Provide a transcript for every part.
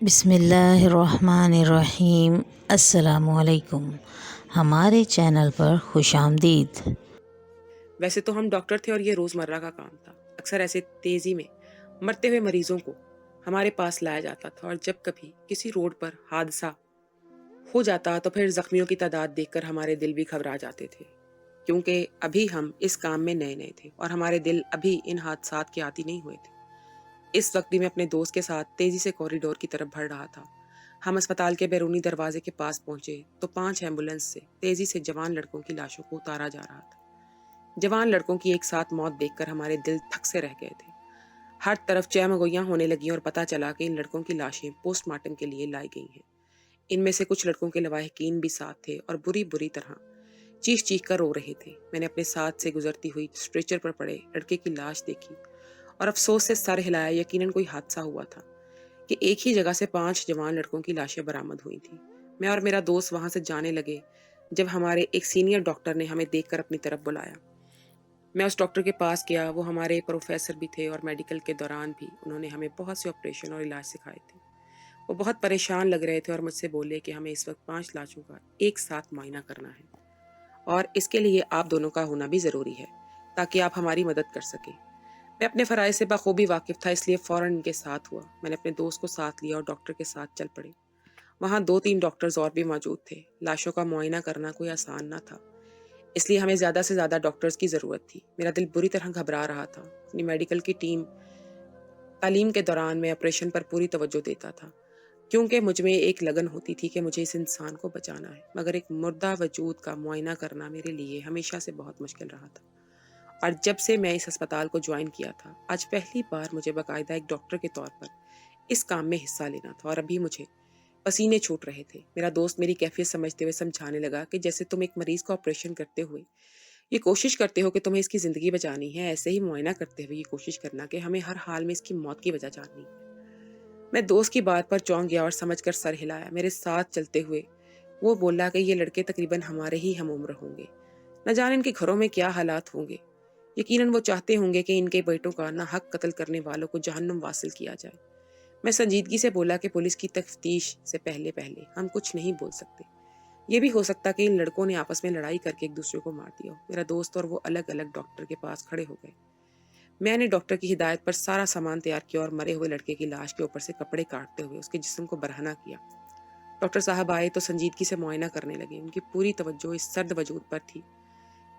بسم اللہ الرحمن الرحیم۔ السلام علیکم، ہمارے چینل پر خوش آمدید۔ ویسے تو ہم ڈاکٹر تھے اور یہ روزمرہ کا کام تھا۔ اکثر ایسے تیزی میں مرتے ہوئے مریضوں کو ہمارے پاس لایا جاتا تھا، اور جب کبھی کسی روڈ پر حادثہ ہو جاتا تو پھر زخمیوں کی تعداد دیکھ کر ہمارے دل بھی گھبرا جاتے تھے، کیونکہ ابھی ہم اس کام میں نئے نئے تھے اور ہمارے دل ابھی ان حادثات کے عادی نہیں ہوئے تھے۔ اس وقت بھی میں اپنے دوست کے ساتھ تیزی سے کوریڈور کی طرف بڑھ رہا تھا۔ ہم اسپتال کے بیرونی دروازے کے پاس پہنچے تو 5 ایمبولینس سے تیزی سے جوان لڑکوں کی لاشوں کو اتارا جا رہا تھا۔ جوان لڑکوں کی ایک ساتھ موت دیکھ کر ہمارے دل تھک سے رہ گئے تھے۔ ہر طرف چہمگوئیاں ہونے لگیں اور پتہ چلا کہ ان لڑکوں کی لاشیں پوسٹ مارٹم کے لیے لائی گئی ہیں۔ ان میں سے کچھ لڑکوں کے لواحقین بھی ساتھ تھے اور بری طرح چیخ چیخ کر رو رہے تھے۔ میں نے اپنے ساتھ سے گزرتی ہوئی اسٹریچر پر پڑے لڑکے کی لاش دیکھی اور افسوس سے سر ہلایا۔ یقیناً کوئی حادثہ ہوا تھا کہ ایک ہی جگہ سے 5 جوان لڑکوں کی لاشیں برآمد ہوئی تھیں۔ میں اور میرا دوست وہاں سے جانے لگے جب ہمارے ایک سینئر ڈاکٹر نے ہمیں دیکھ کر اپنی طرف بلایا۔ میں اس ڈاکٹر کے پاس گیا۔ وہ ہمارے پروفیسر بھی تھے اور میڈیکل کے دوران بھی انہوں نے ہمیں بہت سے آپریشن اور علاج سکھائے تھے۔ وہ بہت پریشان لگ رہے تھے اور مجھ سے بولے کہ ہمیں اس وقت 5 لاشوں کا ایک ساتھ معائنہ کرنا ہے، اور اس کے لیے آپ دونوں کا ہونا بھی ضروری ہے تاکہ آپ ہماری مدد کر سکیں۔ میں اپنے فرائض سے بخوبی واقف تھا، اس لیے فوراً ان کے ساتھ ہوا۔ میں نے اپنے دوست کو ساتھ لیا اور ڈاکٹر کے ساتھ چل پڑے۔ وہاں 2-3 ڈاکٹرز اور بھی موجود تھے۔ لاشوں کا معائنہ کرنا کوئی آسان نہ تھا، اس لیے ہمیں زیادہ سے زیادہ ڈاکٹرز کی ضرورت تھی۔ میرا دل بری طرح گھبرا رہا تھا۔ اپنی میڈیکل کی تعلیم کے دوران میں آپریشن پر پوری توجہ دیتا تھا، کیونکہ مجھ میں ایک لگن ہوتی تھی کہ مجھے اس انسان کو بچانا ہے، مگر ایک مردہ وجود کا معائنہ کرنا میرے لیے ہمیشہ سے بہت مشکل رہا تھا۔ اور جب سے میں اس اسپتال کو جوائن کیا تھا، آج پہلی بار مجھے باقاعدہ ایک ڈاکٹر کے طور پر اس کام میں حصہ لینا تھا، اور ابھی مجھے پسینے چھوٹ رہے تھے۔ میرا دوست میری کیفیت سمجھتے ہوئے سمجھانے لگا کہ جیسے تم ایک مریض کو آپریشن کرتے ہوئے یہ کوشش کرتے ہو کہ تمہیں اس کی زندگی بچانی ہے، ایسے ہی معائنہ کرتے ہوئے یہ کوشش کرنا کہ ہمیں ہر حال میں اس کی موت کی وجہ جاننی ہے۔ میں دوست کی بات پر چونک گیا اور سمجھ کر سر ہلایا۔ میرے ساتھ چلتے ہوئے وہ بولا کہ یہ لڑکے تقریباً ہمارے ہی ہم عمر ہوں گے، نہ جانے ان کے گھروں میں کیا حالات ہوں گے۔ یقیناً وہ چاہتے ہوں گے کہ ان کے بیٹوں کا نہ حق قتل کرنے والوں کو جہنم واصل کیا جائے۔ میں سنجیدگی سے بولا کہ پولیس کی تفتیش سے پہلے ہم کچھ نہیں بول سکتے۔ یہ بھی ہو سکتا کہ ان لڑکوں نے آپس میں لڑائی کر کے ایک دوسرے کو مار دیا ہو۔ میرا دوست اور وہ الگ الگ ڈاکٹر کے پاس کھڑے ہو گئے۔ میں نے ڈاکٹر کی ہدایت پر سارا سامان تیار کیا اور مرے ہوئے لڑکے کی لاش کے اوپر سے کپڑے کاٹتے ہوئے اس کے جسم کو برہنہ کیا۔ ڈاکٹر صاحب آئے تو سنجیدگی سے معائنہ کرنے لگے۔ ان کی پوری توجہ اس سرد وجود پر تھی۔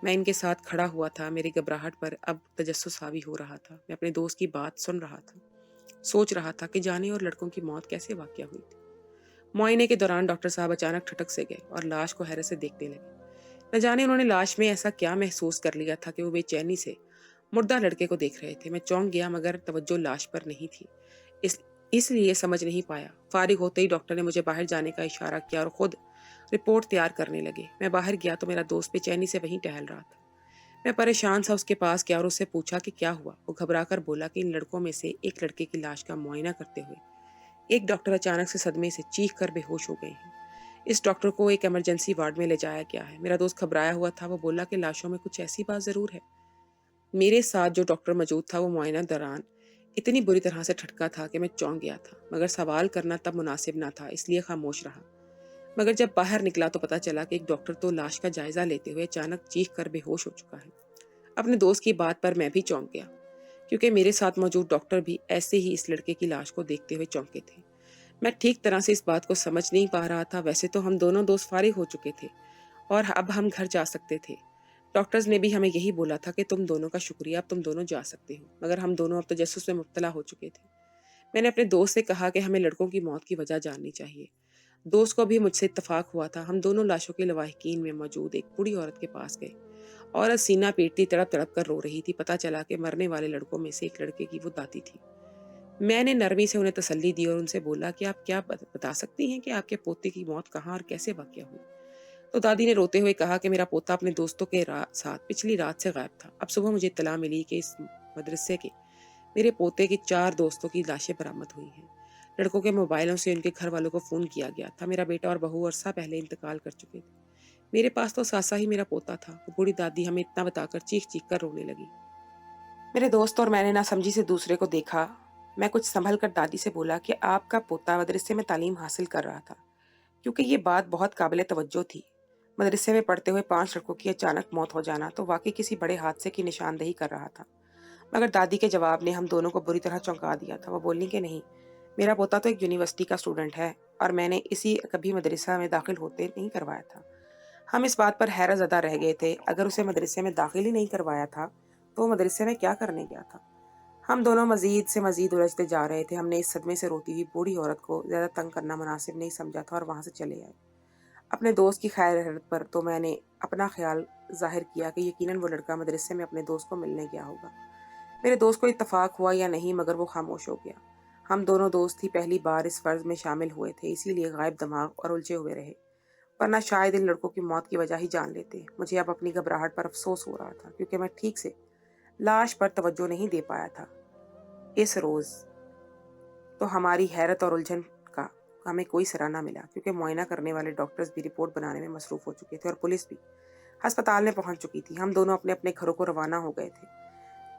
میں ان کے ساتھ کھڑا ہوا تھا۔ میری گھبراہٹ پر اب تجسس حاوی ہو رہا تھا۔ میں اپنے دوست کی بات سن رہا تھا، سوچ رہا تھا کہ جانے اور لڑکوں کی موت کیسے واقع ہوئی تھی۔ معائنے کے دوران ڈاکٹر صاحب اچانک ٹھٹک سے گئے اور لاش کو حیرت سے دیکھنے لگے۔ نہ جانے انہوں نے لاش میں ایسا کیا محسوس کر لیا تھا کہ وہ بے چینی سے مردہ لڑکے کو دیکھ رہے تھے۔ میں چونک گیا، مگر توجہ لاش پر نہیں تھی، اس لیے سمجھ نہیں پایا۔ فارغ ہوتے ہی ڈاکٹر نے مجھے باہر جانے کا اشارہ کیا اور خود رپورٹ تیار کرنے لگے۔ میں باہر گیا تو میرا دوست بے چینی سے وہیں ٹہل رہا تھا۔ میں پریشان سا اس کے پاس گیا اور اس سے پوچھا کہ کیا ہوا۔ وہ گھبرا کر بولا کہ ان لڑکوں میں سے ایک لڑکے کی لاش کا معائنہ کرتے ہوئے ایک ڈاکٹر اچانک سے صدمے سے چیخ کر بے ہوش ہو گئے ہیں۔ اس ڈاکٹر کو ایک ایمرجنسی وارڈ میں لے جایا گیا ہے۔ میرا دوست گھبرایا ہوا تھا۔ وہ بولا کہ لاشوں میں کچھ ایسی بات ضرور ہے۔ میرے ساتھ جو ڈاکٹر موجود تھا وہ معائنہ دوران اتنی بری طرح سے ٹھٹکا تھا کہ میں چونک گیا تھا، مگر سوال کرنا تب مناسب نہ تھا، اس لیے خاموش رہا۔ مگر جب باہر نکلا تو پتہ چلا کہ ایک ڈاکٹر تو لاش کا جائزہ لیتے ہوئے اچانک چیخ کر بے ہوش ہو چکا ہے۔ اپنے دوست کی بات پر میں بھی چونک گیا، کیونکہ میرے ساتھ موجود ڈاکٹر بھی ایسے ہی اس لڑکے کی لاش کو دیکھتے ہوئے چونکے تھے۔ میں ٹھیک طرح سے اس بات کو سمجھ نہیں پا رہا تھا۔ ویسے تو ہم دونوں دوست فارغ ہو چکے تھے اور اب ہم گھر جا سکتے تھے۔ ڈاکٹرز نے بھی ہمیں یہی بولا تھا کہ تم دونوں کا شکریہ، اب تم دونوں جا سکتے ہو، مگر ہم دونوں اب تجسس میں مبتلا ہو چکے تھے۔ میں نے اپنے دوست سے کہا کہ ہمیں لڑکوں کی موت کی وجہ جاننی چاہیے۔ دوست کو بھی مجھ سے اتفاق ہوا تھا۔ ہم دونوں لاشوں کے لواحقین میں موجود ایک بوڑھی عورت کے پاس گئے۔ عورت سینہ پیٹتی تڑپ تڑپ کر رو رہی تھی۔ پتہ چلا کہ مرنے والے لڑکوں میں سے ایک لڑکے کی وہ دادی تھی۔ میں نے نرمی سے انہیں تسلی دی اور ان سے بولا کہ آپ کیا بتا سکتی ہیں کہ آپ کے پوتے کی موت کہاں اور کیسے واقع ہوئی؟ تو دادی نے روتے ہوئے کہا کہ میرا پوتا اپنے دوستوں کے ساتھ پچھلی رات سے غائب تھا۔ اب صبح مجھے اطلاع ملی کہ اس مدرسے کے میرے پوتے کی 4 دوستوں کی لاشیں برآمد ہوئی ہیں۔ لڑکوں کے موبائلوں سے ان کے گھر والوں کو فون کیا گیا تھا۔ میرا بیٹا اور بہو عرصہ پہلے انتقال کر چکے تھے۔ میرے پاس تو ساسا ہی میرا پوتا تھا۔ وہ بوڑھی دادی ہمیں اتنا بتا کر چیخ چیخ کر رونے لگی۔ میرے دوست اور میں نے نہ سمجھی سے دوسرے کو دیکھا۔ मैं कुछ संभल कर दादी से बोला कि आपका पोता मदरसे में तालीम हासिल कर रहा था, क्योंकि ये बात बहुत काबिल तवज्जो थी। मदरसे में पढ़ते हुए 5 लड़कों की अचानक मौत हो जाना तो वाकई किसी बड़े हादसे की निशानदेही कर रहा था। मगर दादी के जवाब ने हम दोनों को बुरी तरह चौंका दिया था। वो बोली कि नहीं, मेरा पोता तो एक यूनिवर्सिटी का स्टूडेंट है और मैंने इसी कभी मदरसा में दाखिल होते नहीं करवाया था। हम इस बात पर हैरत ज़दा रह गए थे, अगर उसे मदरसे में दाखिल ही नहीं करवाया था तो वो मदरसे में क्या करने गया था। हम दोनों मजीद से मजीद उलझते जा रहे थे। हमने इस सदमे से रोती हुई बूढ़ी औरत को ज़्यादा तंग करना मुनासिब नहीं समझा था और वहाँ से चले आए। अपने दोस्त की खैर पर तो मैंने अपना ख्याल जाहिर किया कि यकीनन वो लड़का मदरसे में अपने दोस्त को मिलने गया होगा। मेरे दोस्त को इत्तफाक हुआ या नहीं, मगर वो खामोश हो गया। हम दोनों दोस्त ही पहली बार इस फर्ज में शामिल हुए थे, इसीलिए गायब दिमाग और उलझे हुए रहे, वरना शायद इन लड़कों की मौत की वजह ही जान लेते। मुझे अब अपनी घबराहट पर अफसोस हो रहा था, क्योंकि मैं ठीक से लाश पर तवज्जो नहीं दे पाया था। इस रोज़ तो हमारी हैरत और उलझन का हमें कोई सराहना ना मिला, क्योंकि मुआयना करने वाले डॉक्टर्स भी रिपोर्ट बनाने में मसरूफ़ हो चुके थे और पुलिस भी अस्पताल में पहुंच चुकी थी। हम दोनों अपने अपने घरों को रवाना हो गए थे।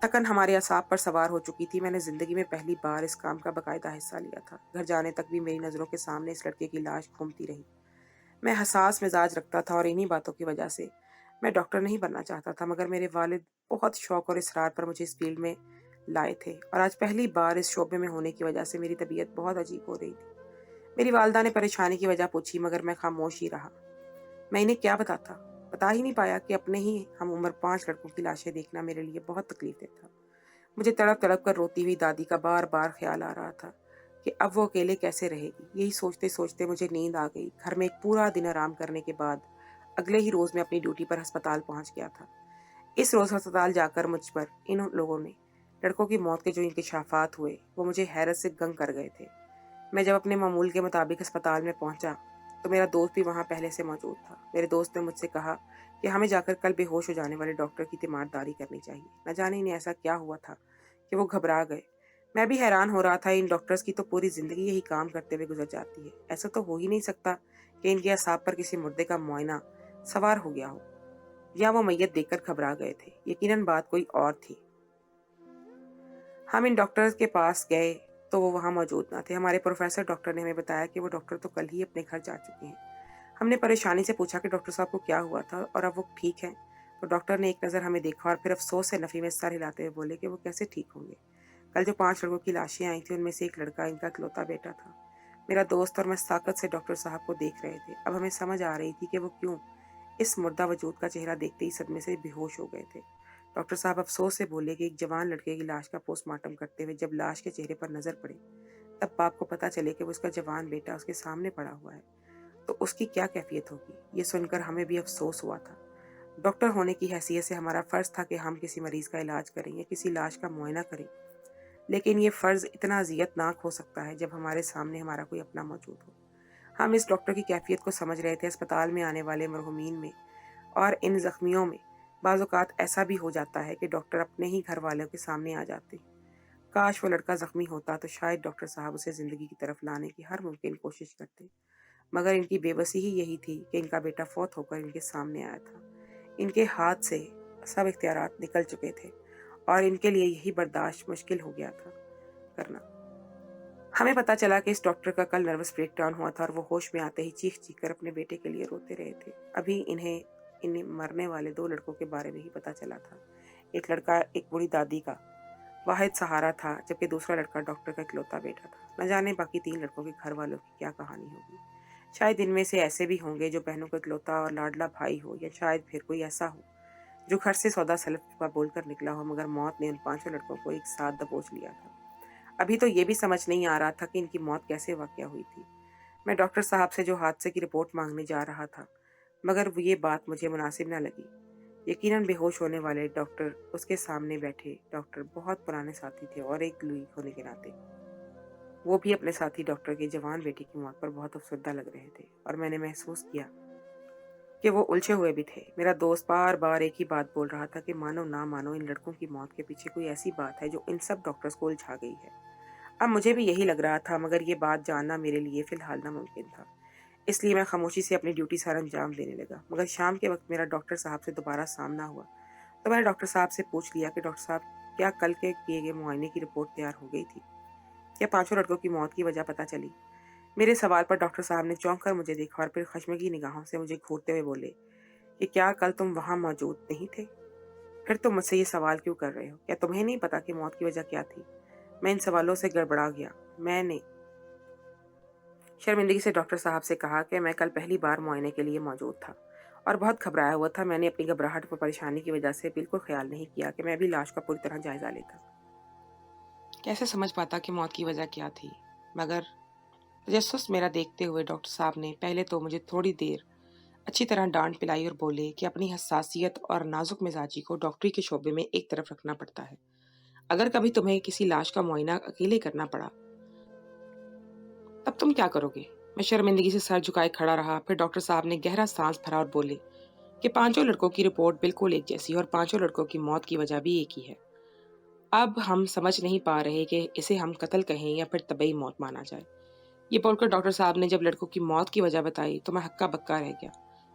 थकन हमारे असाब पर सवार हो चुकी थी। मैंने ज़िंदगी में पहली बार इस काम का बाकायदा हिस्सा लिया था। घर जाने तक भी मेरी नज़रों के सामने इस लड़के की लाश घूमती रही। मैं हसास मिजाज रखता था और इन्हीं बातों की वजह से मैं डॉक्टर नहीं बनना चाहता था, मगर मेरे वालिद बहुत शौक और इसरार पर मुझे इस फील्ड में लाए थे और आज पहली बार इस शोबे में होने की वजह से मेरी तबीयत बहुत अजीब हो रही थी। मेरी वालदा ने परेशानी की वजह पूछी, मगर मैं खामोश ही रहा। मैं इन्हें क्या बताता, बता ही नहीं पाया कि अपने ही हम उम्र 5 लड़कों की लाशें देखना मेरे लिए बहुत तकलीफ देता। मुझे तड़प तड़प कर रोती हुई दादी का बार बार ख्याल आ रहा था कि अब वो अकेले कैसे रहेगी। यही सोचते सोचते मुझे नींद आ गई। घर में एक पूरा दिन आराम करने के बाद अगले ही रोज़ मैं अपनी ड्यूटी पर अस्पताल पहुंच गया था। इस रोज़ अस्पताल जाकर मुझ पर इन लोगों ने लड़कों की मौत के जो इंकशाफात हुए वो मुझे हैरत से गंग कर गए थे। मैं जब अपने मामूल के मुताबिक अस्पताल में पहुंचा तो मेरा दोस्त भी वहां पहले से मौजूद था। मेरे दोस्त ने मुझसे कहा कि हमें जाकर कल बेहोश हो जाने वाले डॉक्टर की तीमारदारी करनी चाहिए। न जाने इन्हें ऐसा क्या हुआ था कि वो घबरा गए। मैं भी हैरान हो रहा था, इन डॉक्टर्स की तो पूरी ज़िंदगी यही काम करते हुए गुजर जाती है। ऐसा तो हो ही नहीं सकता कि इनके असाब पर किसी मुर्दे का मुआयना सवार हो गया हो या वो मैयत देखकर घबरा गए थे। यकीनन बात कोई और थी। हम इन डॉक्टर्स के पास गए तो वो वहाँ मौजूद ना थे। हमारे प्रोफेसर डॉक्टर ने हमें बताया कि वो डॉक्टर तो कल ही अपने घर जा चुके हैं। हमने परेशानी से पूछा कि डॉक्टर साहब को क्या हुआ था और अब वो ठीक हैं। तो डॉक्टर ने एक नज़र हमें देखा और फिर अफसोस से नफ़ी में सर हिलाते हुए बोले कि वो कैसे ठीक होंगे। कल जो 5 लड़कों की लाशें आई थी उनमें से एक लड़का इनका इकलौता बेटा था। मेरा दोस्त और मैं साकत से डॉक्टर साहब को देख रहे थे। अब हमें समझ आ रही थी कि वो क्यों इस मुर्दा वजूद का चेहरा देखते ही सदमे से बेहोश हो गए थे। डॉक्टर साहब अफसोस से बोले कि एक जवान लड़के की लाश का पोस्टमार्टम करते हुए जब लाश के चेहरे पर नजर पड़े तब बाप को पता चले कि वो उसका जवान बेटा उसके सामने पड़ा हुआ है तो उसकी क्या कैफियत होगी। ये सुनकर हमें भी अफसोस हुआ था। डॉक्टर होने की हैसियत से हमारा फ़र्ज़ था कि हम किसी मरीज़ का इलाज करें या किसी लाश का मुआयना करें, लेकिन ये फ़र्ज़ इतना अज़ियतनाक हो सकता है जब हमारे सामने हमारा कोई अपना मौजूद हो। हम इस डॉक्टर की कैफियत को समझ रहे थे। अस्पताल में आने वाले मरहूमीन में और इन ज़ख्मियों में बाज़ औक़ात ऐसा भी हो जाता है कि डॉक्टर अपने ही घर वालों के सामने आ जाते। काश वो लड़का ज़ख्मी होता तो शायद डॉक्टर साहब उसे ज़िंदगी की तरफ लाने की हर मुमकिन कोशिश करते, मगर इनकी बेबसी ही यही थी कि इनका बेटा फौत होकर इनके सामने आया था। इनके हाथ से सब इख्तियारात निकल चुके थे और इनके लिए यही बर्दाश्त मुश्किल हो गया था करना। हमें पता चला कि इस डॉक्टर का कल नर्वस ब्रेकडाउन हुआ था और वो होश में आते ही चीख चीख कर अपने बेटे के लिए रोते रहे थे। अभी इन्हें मरने वाले 2 लड़कों के बारे में ही पता चला था। एक लड़का एक बूढ़ी दादी का वाहिद सहारा था, जबकि दूसरा लड़का डॉक्टर का इकलौता बेटा था। न जाने बाकी 3 लड़कों के घर वालों की क्या कहानी होगी। शायद इनमें से ऐसे भी होंगे जो बहनों का इकलौता और लाडला भाई हो, या शायद फिर कोई ऐसा हो जो घर से सौदा सलफ का बोलकर निकला हो, मगर मौत ने उन 5 लड़कों को एक साथ दबोच लिया था। अभी तो ये भी समझ नहीं आ रहा था कि इनकी मौत कैसे वाक़या हुई थी। मैं डॉक्टर साहब से जो हादसे की रिपोर्ट मांगने जा रहा था, मगर ये बात मुझे मुनासिब न लगी। यकीनन बेहोश होने वाले डॉक्टर उसके सामने बैठे डॉक्टर बहुत पुराने साथी थे और एक लुई होने के नाते वो भी अपने साथी डॉक्टर के जवान बेटे की मौत पर बहुत अफसरदा लग रहे थे और मैंने महसूस किया कि वो उलझे हुए भी थे। मेरा दोस्त बार बार एक ही बात बोल रहा था कि मानो ना मानो इन लड़कों की मौत के पीछे कोई ऐसी बात है जो इन सब डॉक्टर्स को उलझा गई है। अब मुझे भी यही लग रहा था, मगर ये बात जानना मेरे लिए फ़िलहाल नामुमकिन था। इसलिए मैं खामोशी से अपनी ड्यूटी सर अंजाम देने लगा। मगर शाम के वक्त मेरा डॉक्टर साहब से दोबारा सामना हुआ तो मैंने डॉक्टर साहब से पूछ लिया कि डॉक्टर साहब, क्या कल के किए गए मुआयने की रिपोर्ट तैयार हो गई थी। क्या पांचों लड़कों की मौत की वजह पता चली? मेरे सवाल पर डॉक्टर साहब ने चौंक कर मुझे देखा और फिर खश्मगी निगाहों से मुझे घूरते हुए बोले कि क्या कल तुम वहां मौजूद नहीं थे? फिर तुम मुझसे ये सवाल क्यों कर रहे हो? क्या तुम्हें नहीं पता कि मौत की वजह क्या थी? मैं इन सवालों से गड़बड़ा गया। मैंने शर्मिंदगी से डॉक्टर साहब से कहा कि मैं कल पहली बार मुआयने के लिए मौजूद था और बहुत घबराया हुआ था। मैंने अपनी घबराहट व परेशानी की वजह से बिल्कुल ख्याल नहीं किया कि मैं भी लाश का पूरी तरह जायजा लेता। कैसे समझ पाता कि मौत की वजह क्या थी? मगर तजस्सुस मेरा देखते हुए डॉक्टर साहब ने पहले तो मुझे थोड़ी देर अच्छी तरह डांट पिलाई और बोले कि अपनी हसासियत और नाजुक मिजाजी को डॉक्टरी के शोबे में एक तरफ रखना पड़ता है। अगर कभी तुम्हें किसी लाश का मुआयना अकेले करना पड़ा तब तुम क्या करोगे? मैं शर्मिंदगी से सर झुकाए खड़ा रहा। फिर डॉक्टर साहब ने गहरा सांस भरा और बोले कि पांचों लड़कों की रिपोर्ट बिल्कुल एक जैसी है और पांचों लड़कों की मौत की वजह भी एक ही है। अब हम समझ नहीं पा रहे कि इसे हम कत्ल कहें या फिर तबई मौत माना जाए। ये बोलकर डॉक्टर साहब ने जब लड़कों की मौत की वजह बताई तो मैं हक्का बक्का रह गया,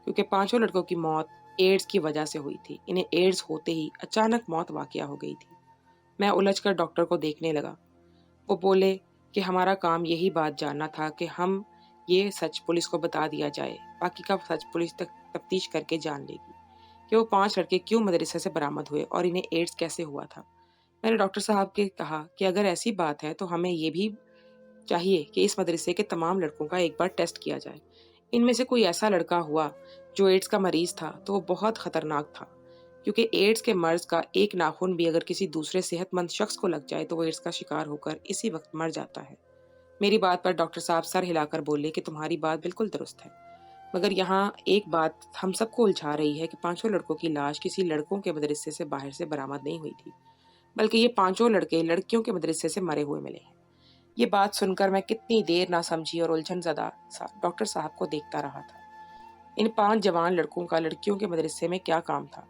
क्योंकि पांचों लड़कों की मौत एड्स की वजह से हुई थी। इन्हें एड्स होते ही अचानक मौत वाकया हो गई थी। मैं उलझकर डॉक्टर को देखने लगा। वो बोले कि हमारा काम यही बात जानना था कि हम ये सच पुलिस को बता दिया जाए, बाकी का सच पुलिस तक तफ्तीश करके जान लेगी कि वो 5 लड़के क्यों मदरसे से बरामद हुए और इन्हें एड्स कैसे हुआ था। मैंने डॉक्टर साहब के कहा कि अगर ऐसी बात है तो हमें ये भी चाहिए कि इस मदरसे के तमाम लड़कों का एक बार टेस्ट किया जाए। इनमें से कोई ऐसा लड़का हुआ जो एड्स का मरीज था तो वो बहुत खतरनाक था, क्योंकि एड्स के मर्ज का एक नाखून भी अगर किसी दूसरे सेहतमंद शख्स को लग जाए तो वो एड्स का शिकार होकर इसी वक्त मर जाता है। मेरी बात पर डॉक्टर साहब सर हिलाकर बोले कि तुम्हारी बात बिल्कुल दुरुस्त है, मगर यहाँ एक बात हम सबको उलझा रही है कि पांचों लड़कों की लाश किसी लड़कों के मदरसे से बाहर से बरामद नहीं हुई थी, बल्कि ये पांचों लड़के लड़कियों के मदरसे से मरे हुए मिले हैं। ये बात सुनकर मैं कितनी देर ना समझी और उलझन ज़दा सा डॉक्टर साहब को देखता रहा था। इन 5 जवान लड़कों का लड़कियों के मदरसे में क्या काम था?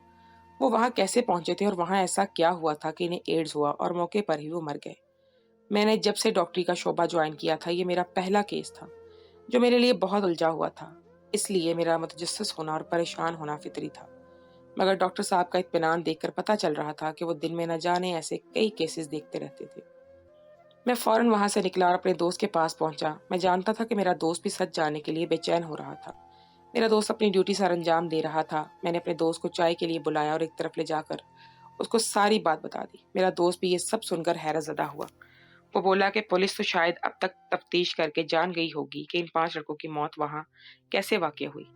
वो वहां कैसे पहुंचे थे और वहां ऐसा क्या हुआ था कि इन्हें एड्स हुआ और मौके पर ही वो मर गए? मैंने जब से डॉक्टरी का शोबा ज्वाइन किया था, ये मेरा पहला केस था जो मेरे लिए बहुत उलझा हुआ था। इसलिए मेरा मुतजस्सिस होना और परेशान होना फितरी था। मगर डॉक्टर साहब का इत्मीनान देखकर पता चल रहा था कि वो दिन में न जाने ऐसे कई केसेस देखते रहते थे। मैं फौरन वहां से निकला और अपने दोस्त के पास पहुंचा। मैं जानता था कि मेरा दोस्त भी सच जानने के लिए बेचैन हो रहा था। मेरा दोस्त अपनी ड्यूटी सर अंजाम दे रहा था। मैंने अपने दोस्त को चाय के लिए बुलाया और एक तरफ ले जाकर उसको सारी बात बता दी। मेरा दोस्त भी ये सब सुनकर हैरतज़दा हुआ। वो बोला कि पुलिस तो शायद अब तक तफ्तीश करके जान गई होगी कि इन 5 लड़कों की मौत वहां कैसे वाक़या हुई।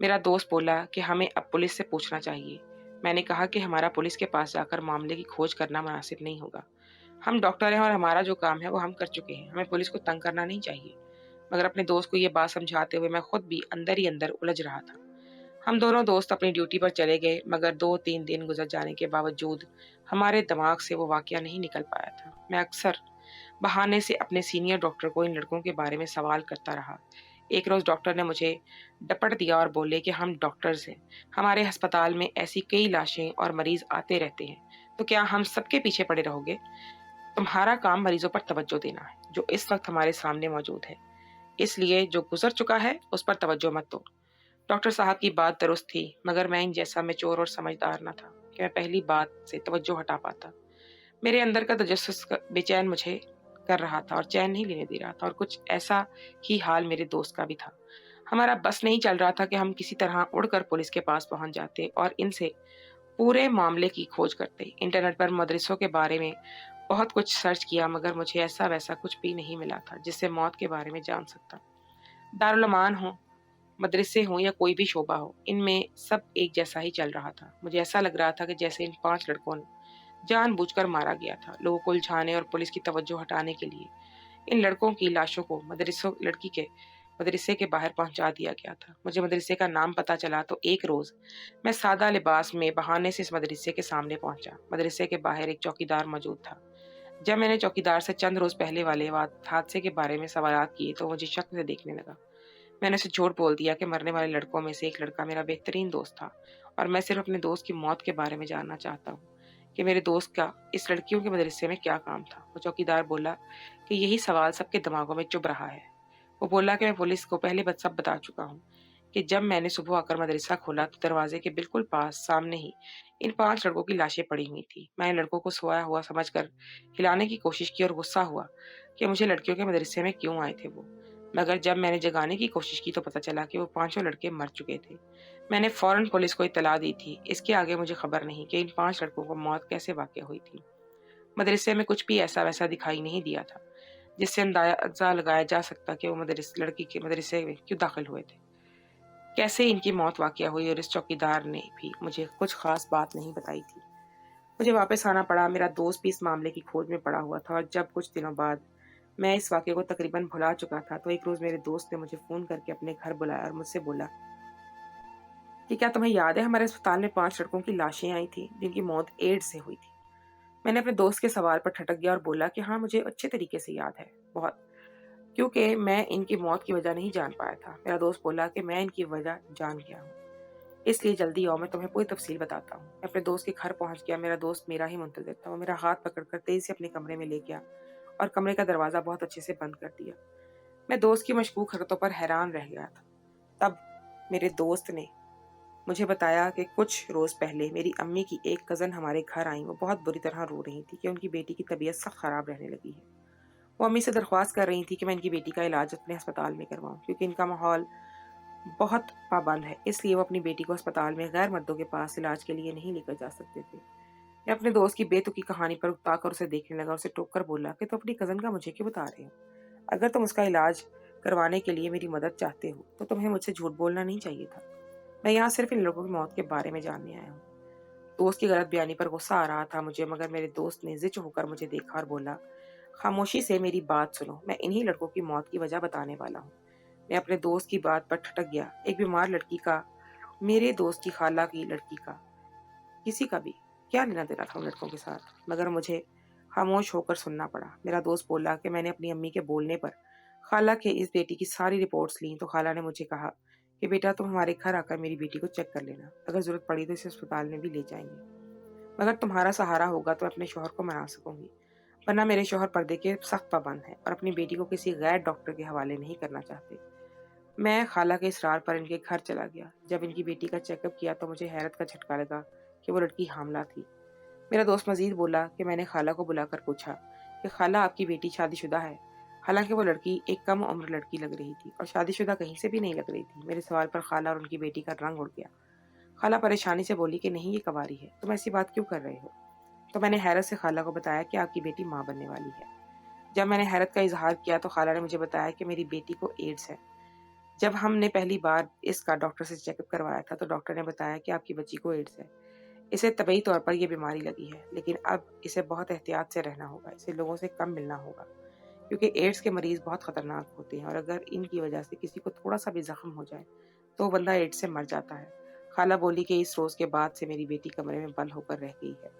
मेरा दोस्त बोला कि हमें अब पुलिस से पूछना चाहिए। मैंने कहा कि हमारा पुलिस के पास जाकर मामले की खोज करना मुनासिब नहीं होगा। हम डॉक्टर हैं और हमारा जो काम है वो हम कर चुके हैं। हमें पुलिस को तंग करना नहीं चाहिए। मगर अपने दोस्त को ये बात समझाते हुए मैं खुद भी अंदर ही अंदर उलझ रहा था। हम दोनों दोस्त अपनी ड्यूटी पर चले गए, मगर 2-3 दिन गुजर जाने के बावजूद हमारे दिमाग से वो वाकया नहीं निकल पाया था। मैं अक्सर बहाने से अपने सीनियर डॉक्टर को इन लड़कों के बारे में सवाल करता रहा। एक रोज डॉक्टर ने मुझे डपट दिया और बोले कि हम डॉक्टर्स हैं, हमारे अस्पताल में ऐसी कई लाशें और मरीज आते रहते हैं, तो क्या हम सबके पीछे पड़े रहोगे? तुम्हारा काम मरीजों पर तवज्जो देना है जो इस वक्त हमारे सामने मौजूद है, इसलिए जो गुजर चुका है उस पर तवज्जो मत दो। डॉक्टर साहब की बात दुरुस्त थी, मगर मैं इन जैसा मैच्योर और समझदार न था कि मैं पहली बात से तवज्जो हटा पाता। मेरे अंदर का तजस्सुस बेचैन मुझे कर रहा था और चैन नहीं लेने दे रहा था, और कुछ ऐसा ही हाल मेरे दोस्त का भी था। हमारा बस नहीं चल रहा था कि हम किसी तरह उड़कर पुलिस के पास पहुंच जाते और इनसे पूरे मामले की खोज करते। इंटरनेट पर मदरसों के बारे में बहुत कुछ सर्च किया, मगर मुझे ऐसा वैसा कुछ भी नहीं मिला था जिससे मौत के बारे में जान सकता। दारुल अमान हो, मदरसे हों या कोई भी शोबा हो, इनमें सब एक जैसा ही चल रहा था। मुझे ऐसा लग रहा था कि जैसे इन 5 लड़कों ने जानबूझकर मारा गया था। लोगों को उलझाने और पुलिस की तवज्जो हटाने के लिए इन लड़कों की लाशों को लड़की के मदरसे के बाहर पहुंचा दिया गया था। मुझे मदरसे का नाम पता चला तो एक रोज मैं सादा लिबास में बहाने से इस मदरसे के सामने पहुंचा। मदरसे के बाहर एक चौकीदार मौजूद था। जब मैंने चौकीदार से चंद रोज पहले वाले हादसे के बारे में सवालात किए तो मुझे शक से देखने लगा। मैंने उसे झूठ बोल दिया कि मरने वाले लड़कों में से एक लड़का मेरा बेहतरीन दोस्त था और मैं सिर्फ अपने दोस्त की मौत के बारे में जानना चाहता हूँ कि मेरे दोस्त का इस लड़कियों के मदरसे में क्या काम था। वो चौकीदार बोला कि यही सवाल सबके दिमागों में चुभ रहा है। वो बोला कि मैं पुलिस को पहले सब बता चुका हूँ कि जब मैंने सुबह आकर मदरसा खोला तो दरवाजे के बिल्कुल पास सामने ही इन 5 लड़कों की लाशें पड़ी हुई थी। मैंने लड़कों को सोया हुआ समझकर हिलाने की कोशिश की और गुस्सा हुआ کہ मुझे लड़कियों के मदरसे में क्यों आए थे वो, मगर जब मैंने जगाने की कोशिश की तो पता चला कि वो पांचों लड़के मर चुके थे। मैंने फौरन पुलिस को इत्तला दी थी। इसके आगे मुझे खबर नहीं कि इन 5 लड़कों को मौत कैसे वाक़या हुई थी। मदरसे में कुछ भी ऐसा वैसा दिखाई नहीं दिया था, जिससे अंदाज़ा लगाया जा सकता कि वो लड़की के मदरसे में क्यों दाखिल हुए थे। कैसे इनकी मौत वाक़या हुई और इस चौकीदार ने भी मुझे कुछ ख़ास बात नहीं बताई थी। मुझे वापस आना पड़ा। मेरा दोस्त भी इस मामले की खोज में पड़ा हुआ था और जब कुछ दिनों बाद मैं इस वाक़ये को तकरीबन भुला चुका था, तो एक रोज़ मेरे दोस्त ने मुझे फ़ोन करके अपने घर बुलाया और मुझसे बोला कि क्या तुम्हें याद है हमारे अस्पताल में 5 लड़कों की लाशें आई थीं, जिनकी मौत एड्स से हुई थी। मैंने अपने दोस्त के सवाल पर ठटक गया और बोला कि हाँ, मुझे अच्छे तरीके से याद है, बहुत, क्योंकि मैं इनकी मौत की वजह नहीं जान पाया था। मेरा दोस्त बोला कि मैं इनकी वजह जान गया हूँ, इसलिए जल्दी आओ, मैं तुम्हें पूरी तफसील बताता हूँ। मैं अपने दोस्त के घर पहुंच गया। मेरा दोस्त मेरा ही मुंतज़िर था। वो मेरा हाथ पकड़कर तेज़ी से अपने कमरे में ले गया और कमरे का दरवाज़ा बहुत अच्छे से बंद कर दिया। मैं दोस्त की मशकूक हरकतों पर हैरान रह गया था। तब मेरे दोस्त ने मुझे बताया कि कुछ रोज़ पहले मेरी अम्मी की एक कज़न हमारे घर आई। वो बहुत बुरी तरह रो रही थी कि उनकी बेटी की तबीयत सख्त ख़राब रहने लगी है। वो अम्मी से दरख्वास्त कर रही थी कि मैं इनकी बेटी का इलाज अपने अस्पताल में करवाऊँ, क्योंकि इनका माहौल बहुत पाबंद है, इसलिए वो अपनी बेटी को अस्पताल में गैर मर्दों के पास इलाज के लिए नहीं लेकर जा सकते थे। मैं अपने दोस्त की बेतुकी कहानी पर उकताकर उसे देखने लगा। उसे टोक कर बोला कि तुम अपनी कज़न का मुझे क्यों बता रहे हो? अगर तुम उसका इलाज करवाने के लिए मेरी मदद चाहते हो तो तुम्हें मुझसे झूठ बोलना नहीं चाहिए था। मैं यहाँ सिर्फ इन लोगों की मौत के बारे में जानने आया हूँ। दोस्त की गलत बयानी पर गुस्सा आ रहा था मुझे, मगर मेरे दोस्त ने ज़िच होकर मुझे देखा और बोला, खामोशी से मेरी बात सुनो, मैं इन्हीं लड़कों की मौत की वजह बताने वाला हूँ। मैं अपने दोस्त की बात पर ठटक गया। एक बीमार लड़की का, मेरे दोस्त की खाला की लड़की का, किसी का भी क्या लेना देना था उन लड़कों के साथ, मगर मुझे खामोश होकर सुनना पड़ा। मेरा दोस्त बोला कि मैंने अपनी अम्मी के बोलने पर खाला के इस बेटी की सारी रिपोर्ट्स लीं, तो खाला ने मुझे कहा कि बेटा तुम हमारे घर आकर मेरी बेटी को चेक कर लेना, अगर ज़रूरत पड़ी तो इसे अस्पताल में भी ले जाएंगे, मगर तुम्हारा सहारा होगा तो मैं अपने शौहर को मना सकूंगी, वरना मेरे शौहर पर्दे के सख्त पाबंद हैं और अपनी बेटी को किसी गैर डॉक्टर के हवाले नहीं करना चाहते। मैं खाला के इसरार पर इनके घर चला गया। जब इनकी बेटी का चेकअप किया तो मुझे हैरत का झटका लगा कि वो लड़की हामला थी। मेरा दोस्त मजीद बोला कि मैंने खाला को बुलाकर पूछा कि खाला आपकी बेटी शादीशुदा है? हालांकि वो लड़की एक कम उम्र लड़की लग रही थी और शादीशुदा कहीं से भी नहीं लग रही थी। मेरे सवाल पर खाला और उनकी बेटी का रंग उड़ गया। खाला परेशानी से बोली कि नहीं, ये कवारी है, तुम ऐसी बात क्यों कर रहे हो? तो मैंने हैरत से खाला को बताया कि आपकी बेटी माँ बनने वाली है। जब मैंने हैरत का इजहार किया तो खाला ने मुझे बताया कि मेरी बेटी को एड्स है। जब हमने पहली बार इसका डॉक्टर से चेकअप करवाया था तो डॉक्टर ने बताया कि आपकी बच्ची को एड्स है, इसे तबई तौर पर यह बीमारी लगी है, लेकिन अब इसे बहुत एहतियात से रहना होगा, इसे लोगों से कम मिलना होगा, क्योंकि एड्स के मरीज बहुत खतरनाक होते हैं और अगर इनकी वजह से किसी को थोड़ा सा भी जख्म हो जाए तो वो बंदा एड्स से मर जाता है। खाला बोली कि इस रोज के बाद से मेरी बेटी कमरे में बंद होकर रह गई है।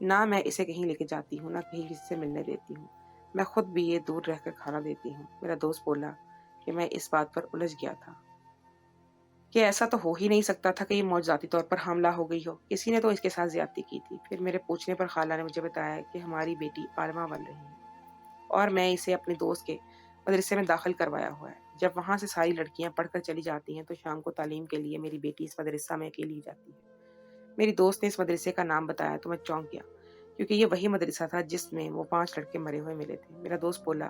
ना मैं इसे कहीं लेके जाती हूँ, ना कहीं किसी से मिलने देती हूँ। मैं खुद भी ये दूर रहकर खाना देती हूँ। मेरा दोस्त बोला कि मैं इस बात पर उलझ गया था कि ऐसा तो हो ही नहीं सकता था कि ये मौत ज़ाती तौर पर हमला हो गई हो, किसी ने तो इसके साथ ज्यादती की थी। फिर मेरे पूछने पर खाला ने मुझे बताया कि हमारी बेटी आलमा बन रही है और मैं इसे अपने दोस्त के मदरसे में दाखिल करवाया हुआ है। जब वहाँ से सारी लड़कियाँ पढ़कर चली जाती हैं तो शाम को तालीम के लिए मेरी बेटी इस मदरसा में अकेली जाती है। मेरी दोस्त ने इस मदरसे का नाम बताया तो मैं चौंक गया, क्योंकि ये वही मदरसा था जिसमें वो 5 लड़के मरे हुए मिले थे। मेरा दोस्त बोला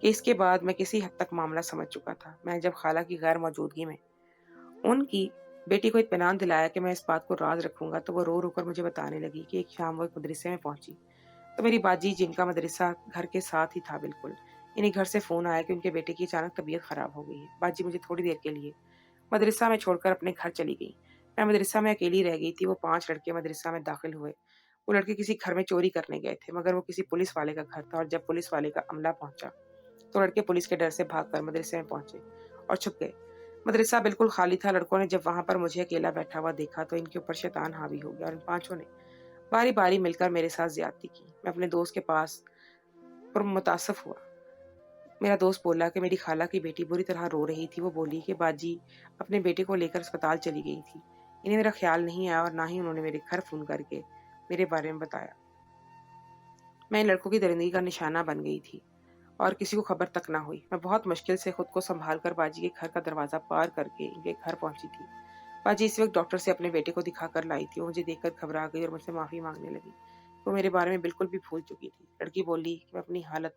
कि इसके बाद मैं किसी हद तक मामला समझ चुका था। मैं जब खाला की गैर मौजूदगी में उनकी बेटी को इत्मीनान दिलाया कि मैं इस बात को राज रखूंगा, तो वो रो रो कर मुझे बताने लगी कि एक शाम वो एक मदरसे में पहुंची तो मेरी बाजी, जिनका मदरसा घर के साथ ही था बिल्कुल, इन्हीं घर से फ़ोन आया कि उनके बेटे की अचानक तबीयत ख़राब हो गई है। बाजी मुझे थोड़ी देर के लिए मदरसा में छोड़कर अपने घर चली गई। मैं मदरसा में अकेली रह गई थी। वो 5 लड़के मदरसा में दाखिल हुए। वो लड़के किसी घर में चोरी करने गए थे, मगर वो किसी पुलिस वाले का घर था और जब पुलिस वाले का अमला पहुंचा तो लड़के पुलिस के डर से भागकर मदरसे में पहुंचे और छुप गए। मदरसा बिल्कुल खाली था। लड़कों ने जब वहां पर मुझे अकेला बैठा हुआ देखा तो इनके ऊपर शैतान हावी हो गया और इन 5 ने बारी बारी मिलकर मेरे साथ ज्यादती की। मैं अपने दोस्त के पास मुतासफ हुआ। मेरा दोस्त बोला कि मेरी खाला की बेटी बुरी तरह रो रही थी। वो बोली कि बाजी अपने बेटे को लेकर अस्पताल चली गई थी। इन्हें मेरा ख्याल नहीं आया और ना ही उन्होंने मेरे घर फोन करके मेरे बारे में बताया। मैं इन लड़कों की दरिंदगी का निशाना बन गई थी और किसी को खबर तक ना हुई। मैं बहुत मुश्किल से खुद को संभाल कर बाजी के घर का दरवाजा पार करके इनके घर पहुंची थी। बाजी इस वक्त डॉक्टर से अपने बेटे को दिखाकर लाई थी। वो मुझे देखकर घबरा गई और मुझसे माफी मांगने लगी। वो मेरे बारे में बिल्कुल भी भूल चुकी थी। लड़की बोली कि मैं अपनी हालत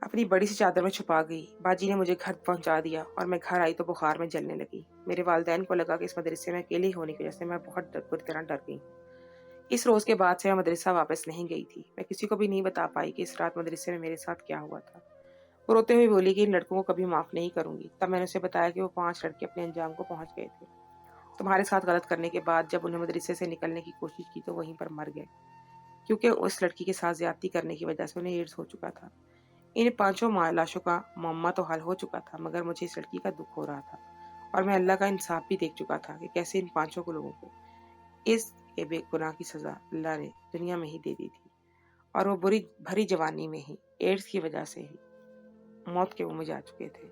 اپنی بڑی سی چادر میں چھپا گئی۔ باجی نے مجھے گھر پہنچا دیا اور میں گھر آئی تو بخار میں جلنے لگی۔ میرے والدین کو لگا کہ اس مدرسے میں اکیلی ہونے کی وجہ سے میں بہت بری طرح ڈر گئی۔ اس روز کے بعد سے میں مدرسہ واپس نہیں گئی تھی۔ میں کسی کو بھی نہیں بتا پائی کہ اس رات مدرسے میں میرے ساتھ کیا ہوا تھا۔ وہ روتے ہوئے بولی کہ ان لڑکوں کو کبھی معاف نہیں کروں گی۔ تب میں نے اسے بتایا کہ وہ 5 لڑکے اپنے انجام کو پہنچ گئے تھے۔ تمہارے ساتھ غلط کرنے کے بعد جب انہیں مدرسے سے نکلنے کی کوشش کی تو وہیں پر مر گئے، کیونکہ اس لڑکی کے ساتھ زیادتی کرنے کی وجہ سے انہیں ایڈز ہو چکا تھا۔ ان 5 لاشوں کا معمہ تو حل ہو چکا تھا، مگر مجھے اس لڑکی کا دکھ ہو رہا تھا اور میں اللہ کا انصاف بھی دیکھ چکا تھا کہ کیسے ان 5 لوگوں کو اس بے گناہ کی سزا اللہ نے دنیا میں ہی دے دی تھی، اور وہ بری بھری جوانی میں ہی ایڈز کی وجہ سے ہی موت کے منہ میں جا چکے تھے۔